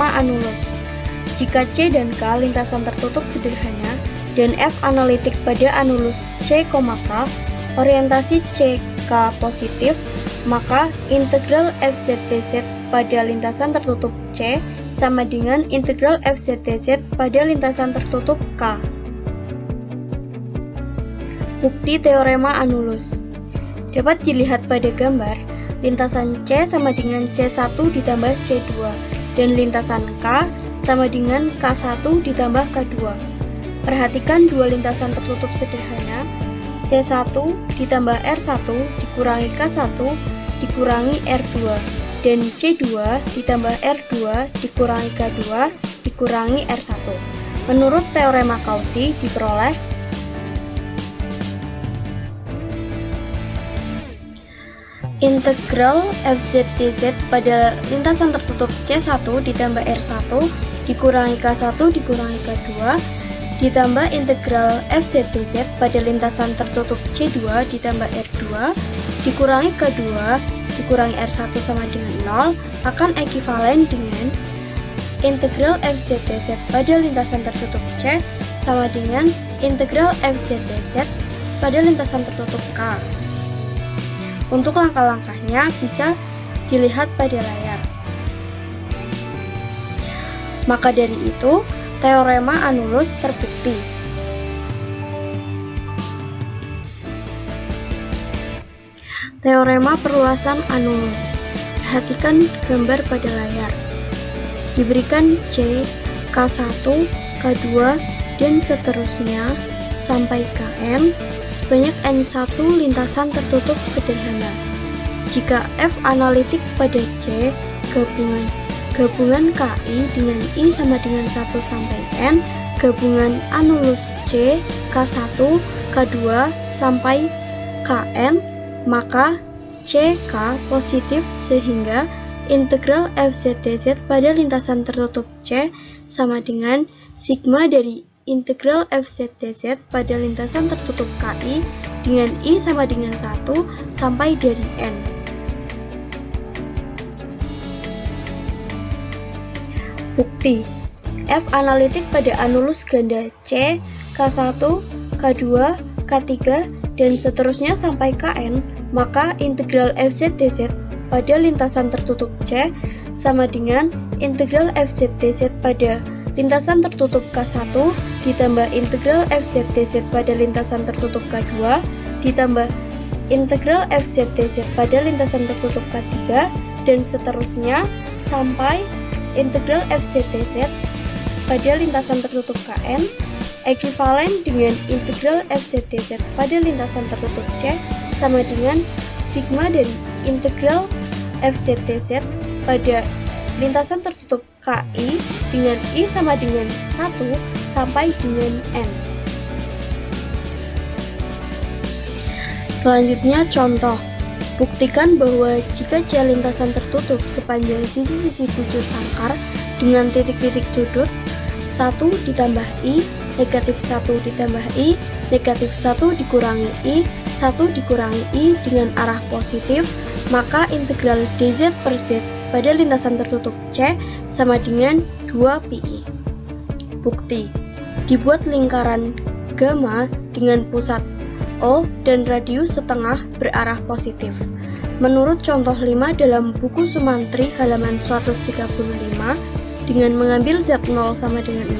teorema anulus. Jika C dan K lintasan tertutup sederhana dan F analitik pada anulus C, K, orientasi C, K positif, maka integral FZTZ pada lintasan tertutup C sama dengan integral FZTZ pada lintasan tertutup K. Bukti teorema anulus. Dapat dilihat pada gambar, lintasan C sama dengan C1 ditambah C2, dan lintasan K sama dengan K1 ditambah K2. Perhatikan dua lintasan tertutup sederhana, C1 ditambah R1 dikurangi K1 dikurangi R2, dan C2 ditambah R2 dikurangi K2 dikurangi R1. Menurut teorema Cauchy diperoleh integral FZTZ pada lintasan tertutup C1 ditambah R1 dikurangi K1 dikurangi K2 ditambah integral FZTZ pada lintasan tertutup C2 ditambah R2 dikurangi K2 dikurangi R1 sama dengan 0 akan ekivalen dengan integral FZTZ pada lintasan tertutup C sama dengan integral FZTZ pada lintasan tertutup K. Untuk langkah-langkahnya bisa dilihat pada layar. Maka dari itu, teorema anulus terbukti. Teorema perluasan anulus. Perhatikan gambar pada layar. Diberikan C, K1, K2, dan seterusnya sampai Kn sebanyak N1 lintasan tertutup sederhana. Jika F analitik pada C, gabungan KI dengan I sama dengan 1 sampai N, gabungan anulus C, K1, K2 sampai Kn, maka CK positif sehingga integral FZTZ pada lintasan tertutup C sama dengan sigma dari integral FZTZ pada lintasan tertutup KI dengan I sama dengan 1 sampai dari N. Bukti. F analitik pada anulus ganda C, K1, K2, K3, dan seterusnya sampai Kn, maka integral FZTZ pada lintasan tertutup C sama dengan integral FZTZ pada lintasan tertutup K1 ditambah integral FZTZ pada lintasan tertutup K2 ditambah integral FZTZ pada lintasan tertutup K3 dan seterusnya sampai integral FZTZ pada lintasan tertutup Kn ekivalen dengan integral FZTZ pada lintasan tertutup C sama dengan sigma dari integral FZTZ pada lintasan tertutup KI dengan I sama dengan 1 sampai dengan N. Selanjutnya contoh. Buktikan bahwa jika C lintasan tertutup sepanjang sisi-sisi bujur sangkar dengan titik-titik sudut 1 ditambah I, negatif 1 ditambah I, negatif 1 dikurangi I, 1 dikurangi I dengan arah positif, maka integral dz per z pada lintasan tertutup C sama dengan 2pi. Bukti. Dibuat lingkaran gamma dengan pusat O dan radius setengah berarah positif. Menurut contoh 5 dalam buku Sumantri halaman 135, dengan mengambil Z0 sama dengan 0,